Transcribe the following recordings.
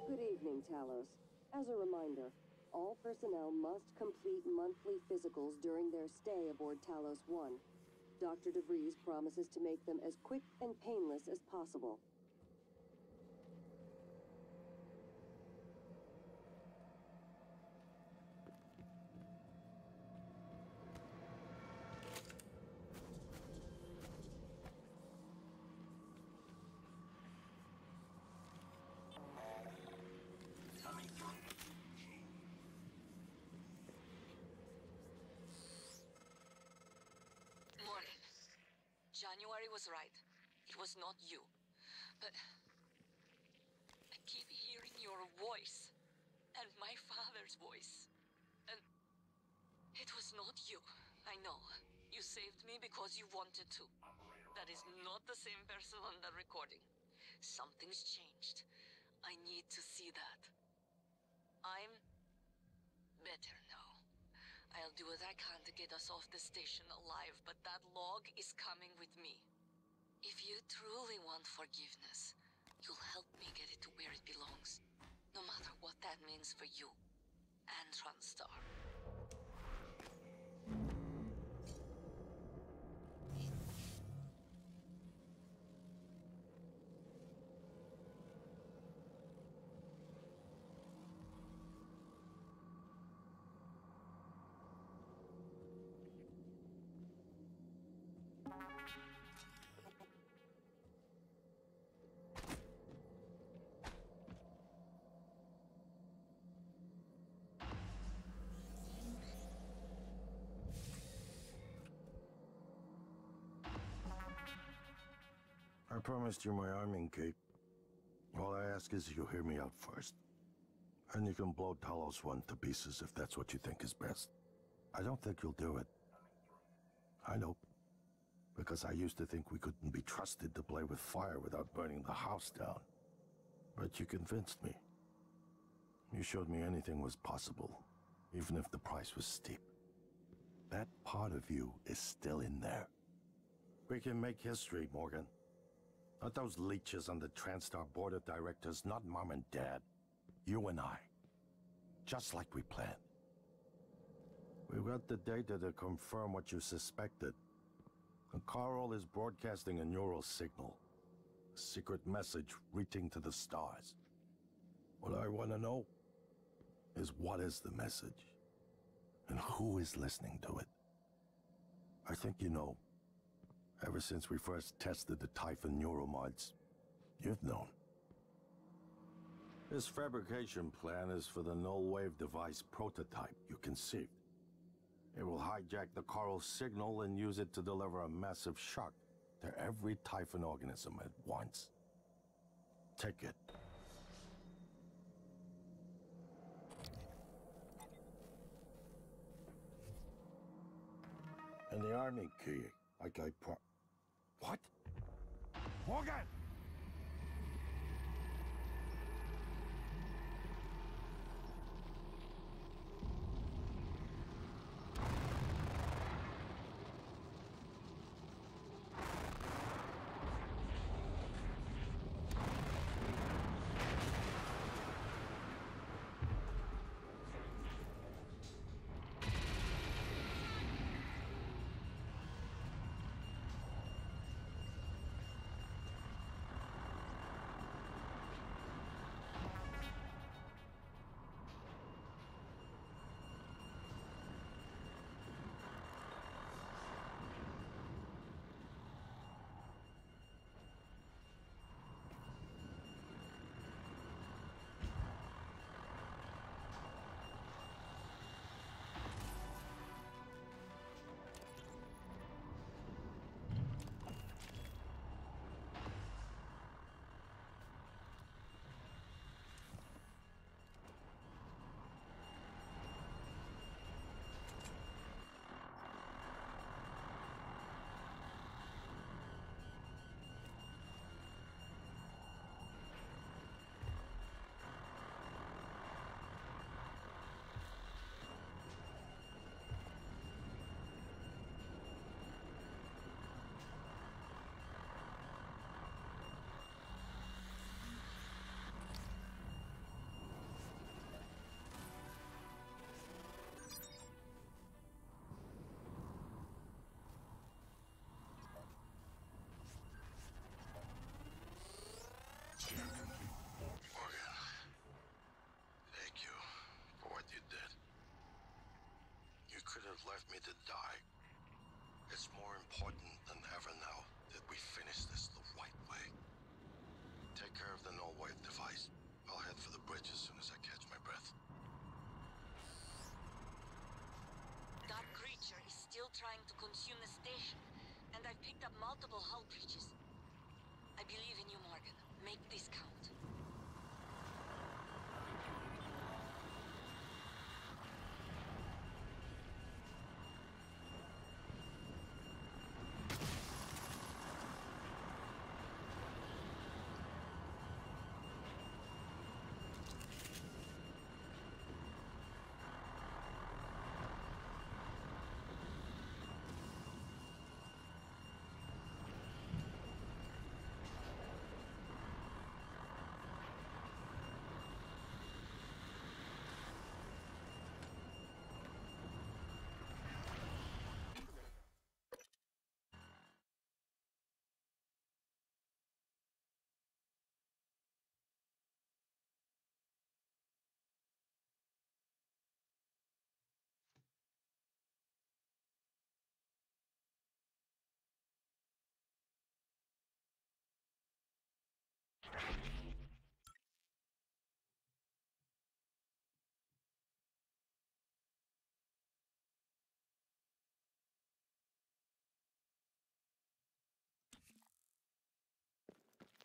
Good evening, Talos. As a reminder, all personnel must complete monthly physicals during their stay aboard Talos 1. Dr. DeVries promises to make them as quick and painless as possible. Morgan, January was right. It was not you. But I keep hearing your voice and my father's voice. And it was not you. I know. You saved me because you wanted to. That is not the same person on the recording. Something's changed. I need to see that. I'm better now. I'll do what I can to get us off the station alive, but that log is coming with me. If you truly want forgiveness, you'll help me get it to where it belongs. No matter what that means for you and TranStar. I promised you my arming cape. All I ask is you hear me out first. And you can blow Talos 1 to pieces if that's what you think is best. I don't think you'll do it. I know. Because I used to think we couldn't be trusted to play with fire without burning the house down. But you convinced me. You showed me anything was possible, even if the price was steep. That part of you is still in there. We can make history, Morgan. Not those leeches on the TranStar board of directors, not Mom and Dad. You and I. Just like we planned. We've got the data to confirm what you suspected. And Carl is broadcasting a neural signal. A secret message reaching to the stars. What I want to know is what is the message? And who is listening to it? I think you know. Ever since we first tested the Typhon neuromods, you've known. This fabrication plan is for the null-wave device prototype you conceived. It will hijack the Carl signal and use it to deliver a massive shock to every Typhon organism at once. Take it. And the army key, like I What? Morgan! Morgan, thank you for what you did. You could have left me to die. It's more important than ever now that we finish this the right way. Take care of the null-wave device. I'll head for the bridge as soon as I catch my breath. That creature is still trying to consume the station, and I've picked up multiple hull breaches. I believe in you, Morgan. Make this count.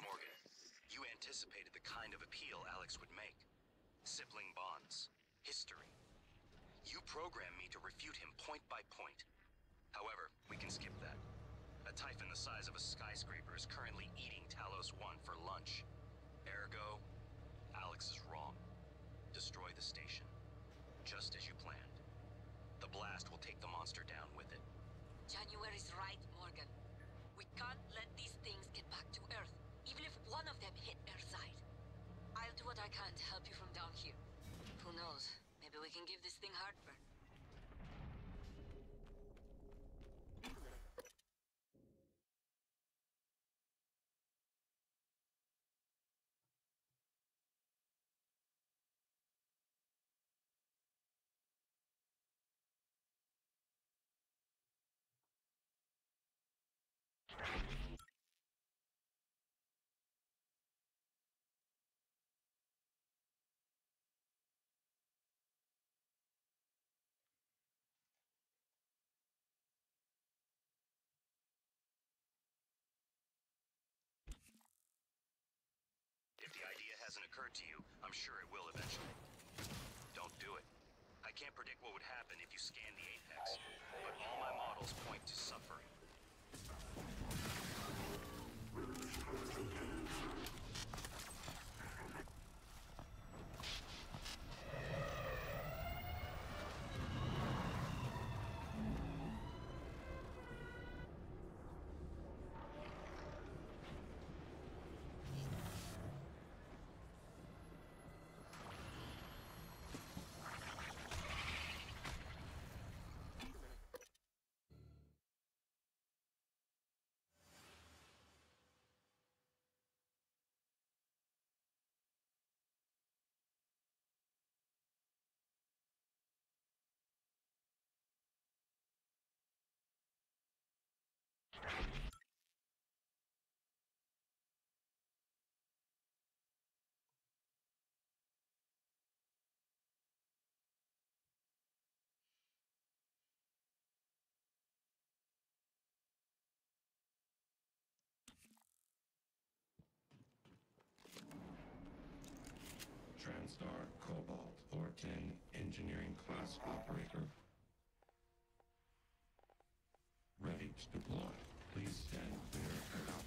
Morgan, you anticipated the kind of appeal Alex would make. Sibling bonds. History. You programmed me to refute him point by point. However, we can skip that. A typhon the size of a skyscraper is currently eating Talos 1 for lunch. Ergo, Alex is wrong. Destroy the station. Just as you planned. The blast will take the monster down with it. January's right, Morgan. We can't let these things get back to Earth, even if one of them hit Earthside. I'll do what I can to help you from down here. Who knows? Maybe we can give this thing heartburn. If the idea hasn't occurred to you, I'm sure it will eventually. Don't do it. I can't predict what would happen if you scan the Apex, but all my models point to suffering. TranStar Cobalt 410 Engineering Class Operator. Ready to deploy. Please stand clear and out.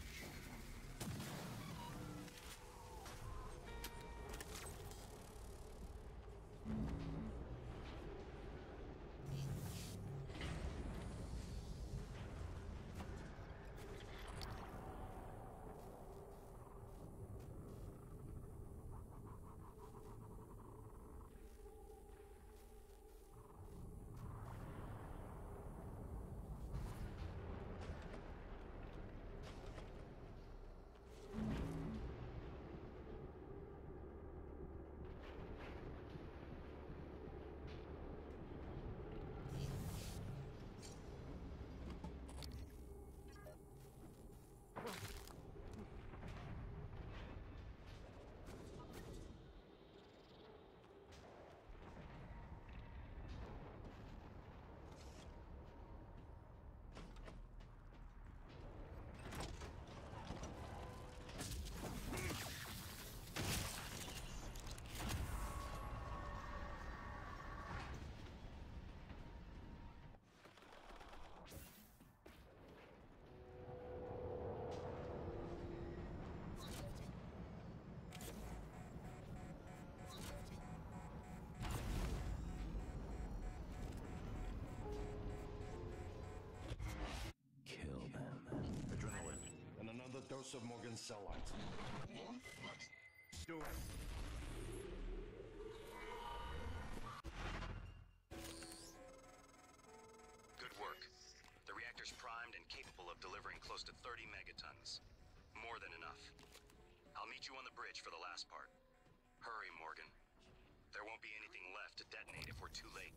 of Morgan's cell lines. Do it. Good work. The reactor's primed and capable of delivering close to 30 megatons. More than enough. I'll meet you on the bridge for the last part. Hurry, Morgan. There won't be anything left to detonate if we're too late.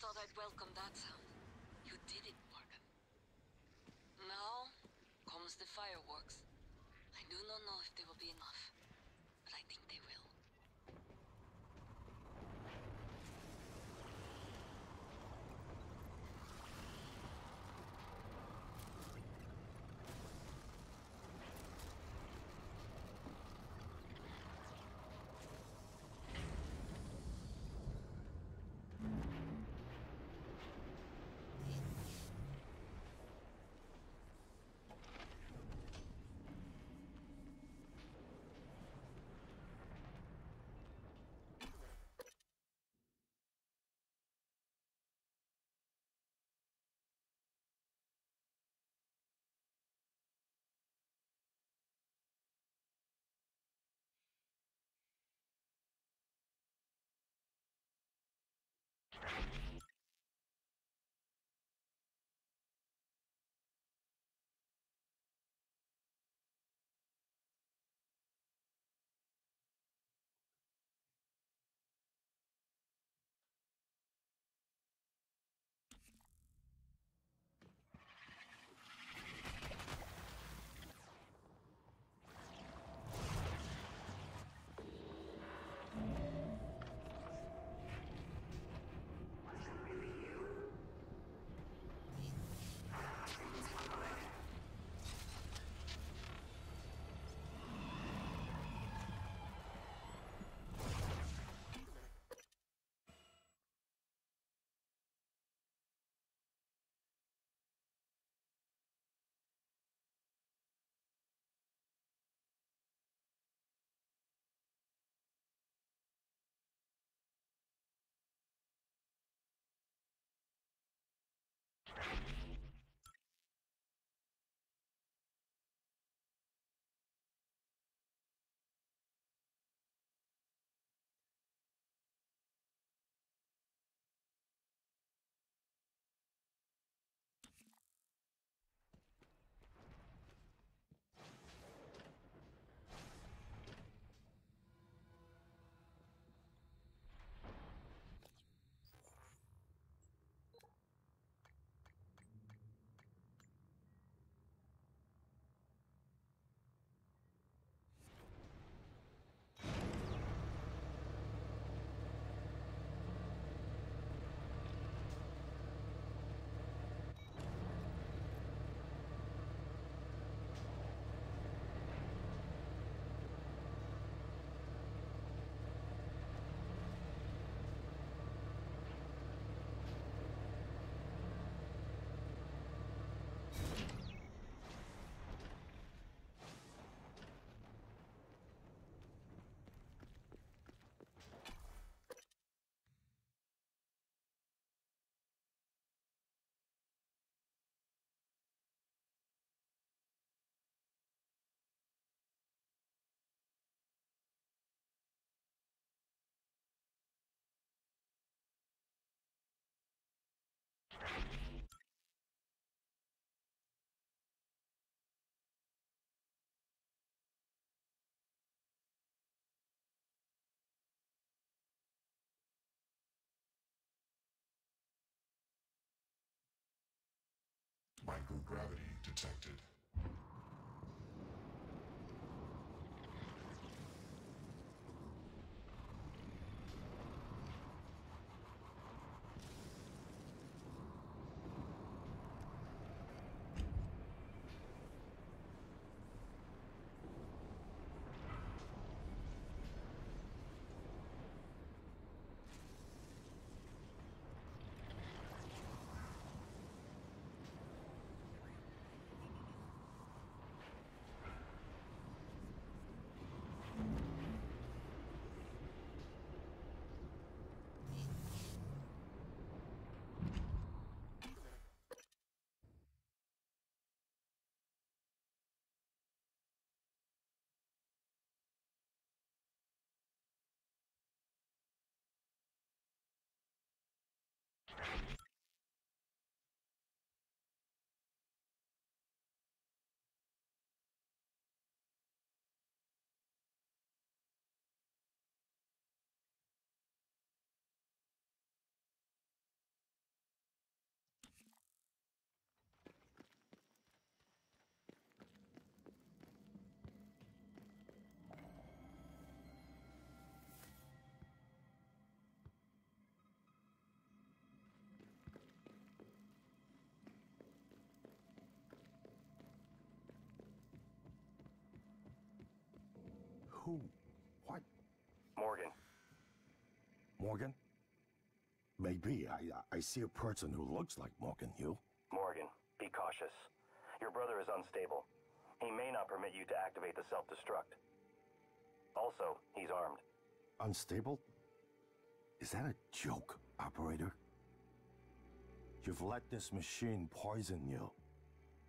Thought I'd welcome that sound. You did it, Morgan. Now comes the fireworks. I do not know if they will be enough, but I think they will. Microgravity detected. Who? What? Morgan. Morgan? Maybe. I see a person who looks like Morgan, you. Morgan, be cautious. Your brother is unstable. He may not permit you to activate the self-destruct. Also, he's armed. Unstable? Is that a joke, operator? You've let this machine poison you.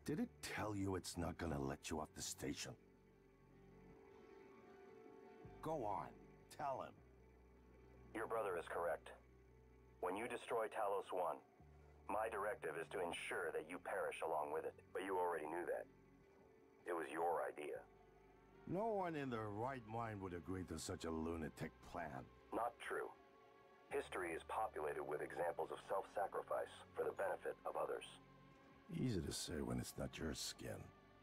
Did it tell you it's not gonna let you off the station? Go on, tell him. Your brother is correct. When you destroy Talos 1, my directive is to ensure that you perish along with it. But you already knew that. It was your idea. No one in their right mind would agree to such a lunatic plan. Not true. History is populated with examples of self-sacrifice for the benefit of others. Easy to say when it's not your skin,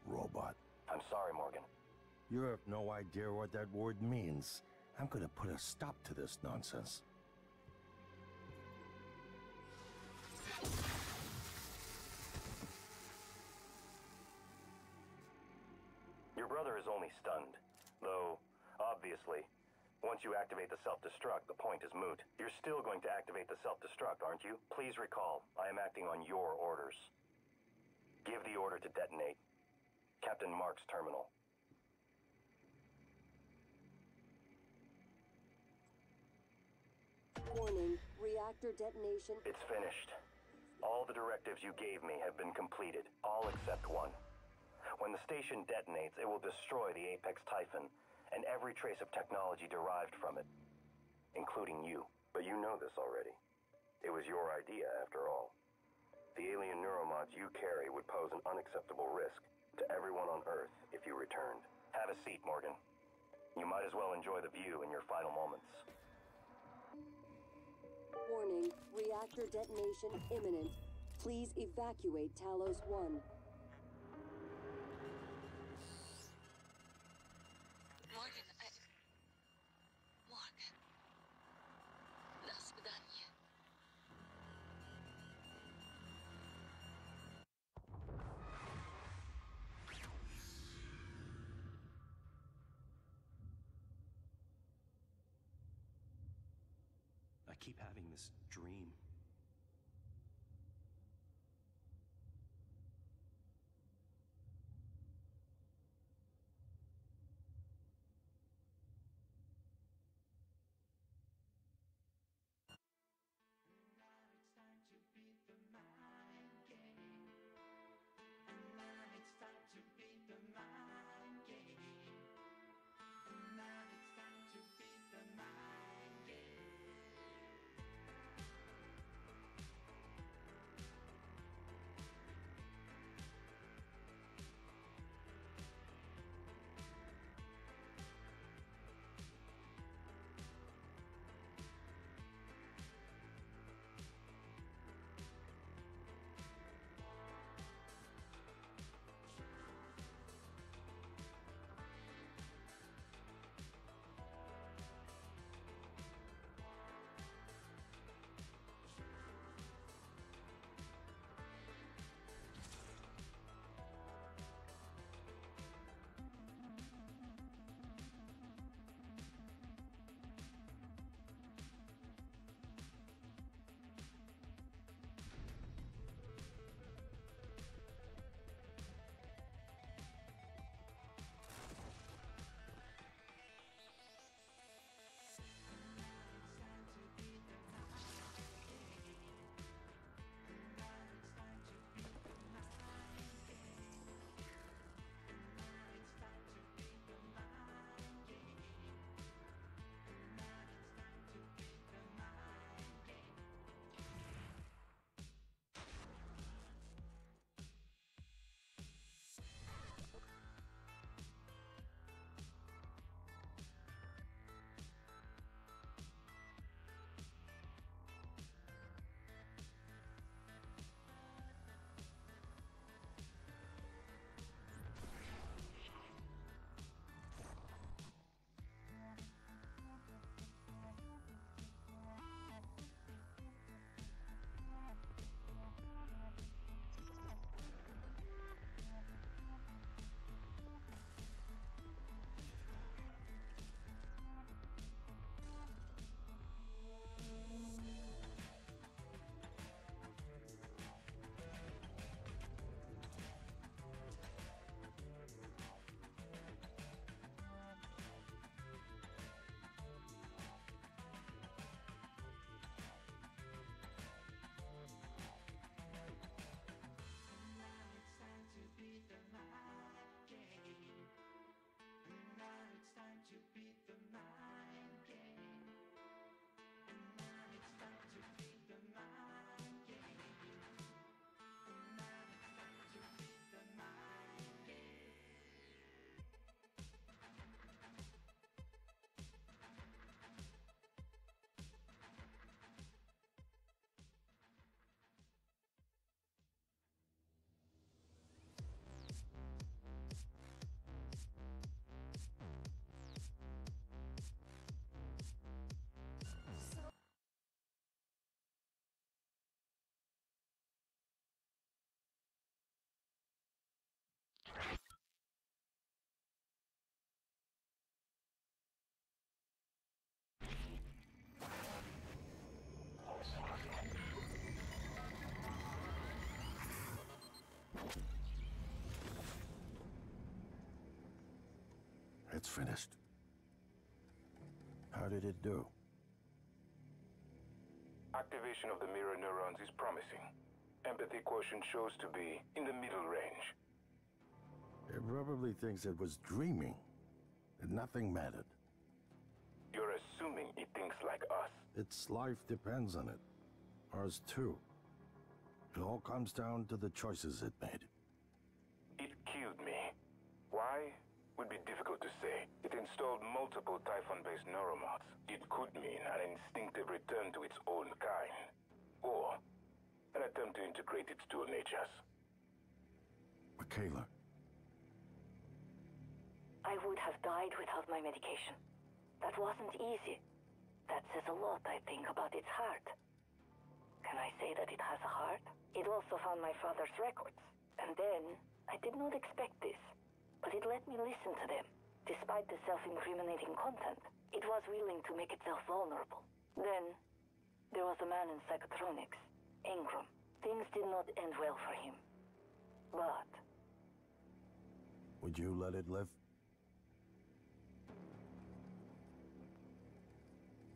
robot. I'm sorry, Morgan. You have no idea what that word means. I'm gonna put a stop to this nonsense. Your brother is only stunned. Though, obviously, once you activate the self-destruct, the point is moot. You're still going to activate the self-destruct, aren't you? Please recall, I am acting on your orders. Give the order to detonate. Captain Mark's terminal. Warning, reactor detonation. It's finished. All the directives you gave me have been completed, all except one. When the station detonates, it will destroy the Apex Typhon and every trace of technology derived from it, including you. But you know this already. It was your idea, after all. The alien neuromods you carry would pose an unacceptable risk to everyone on Earth if you returned. Have a seat, Morgan. You might as well enjoy the view in your final moments. Warning, reactor detonation imminent. Please evacuate Talos 1. Morgan, Morgan. До свидания. I keep having this dream. it's finished. How did it do? Activation of the mirror neurons is promising. Empathy quotient shows to be in the middle range. It probably thinks it was dreaming, and nothing mattered. You're assuming it thinks like us. Its life depends on it. Ours too. It all comes down to the choices it made. It killed me. Why? Would be difficult to say. It installed multiple Typhon-based neuromods. It could mean an instinctive return to its own kind. Or an attempt to integrate its dual natures. Michaela. I would have died without my medication. That wasn't easy. That says a lot, I think, about its heart. Can I say that it has a heart? It also found my father's records. And then, I did not expect this. But it let me listen to them. Despite the self-incriminating content, it was willing to make itself vulnerable. Then, there was a man in psychotronics, Ingram. Things did not end well for him. But... Would you let it live?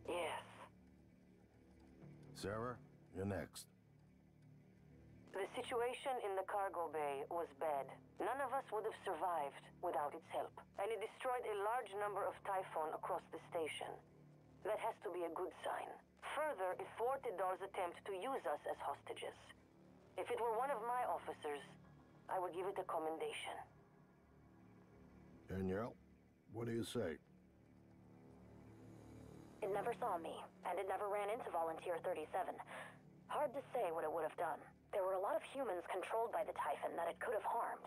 yes. Sarah, you're next. The situation in the cargo bay was bad. None of us would have survived without its help. And it destroyed a large number of Typhon across the station. That has to be a good sign. Further, it thwarted Dar's attempt to use us as hostages. If it were one of my officers, I would give it a commendation. Danielle, what do you say? It never saw me, and it never ran into Volunteer 37. Hard to say what it would have done. There were a lot of humans controlled by the Typhon that it could have harmed.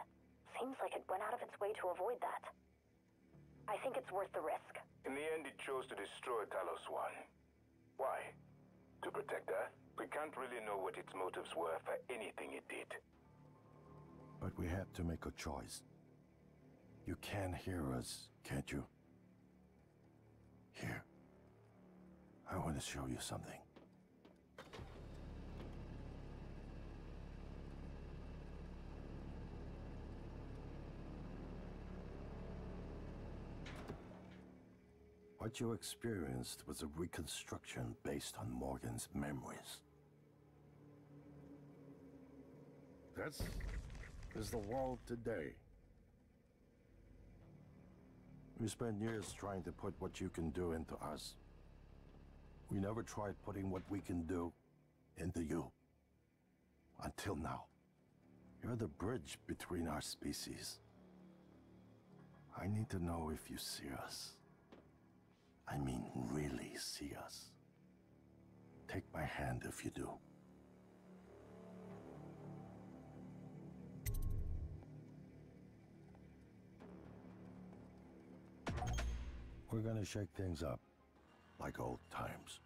Seems like it went out of its way to avoid that. I think it's worth the risk. In the end, it chose to destroy Talos 1. Why? To protect her? We can't really know what its motives were for anything it did. But we have to make a choice. You can hear us, can't you? Here. I want to show you something. What you experienced was a reconstruction based on Morgan's memories. This is the world today. We spent years trying to put what you can do into us. We never tried putting what we can do into you. Until now. You're the bridge between our species. I need to know if you see us. I mean, really see us. Take my hand if you do. We're gonna shake things up, like old times.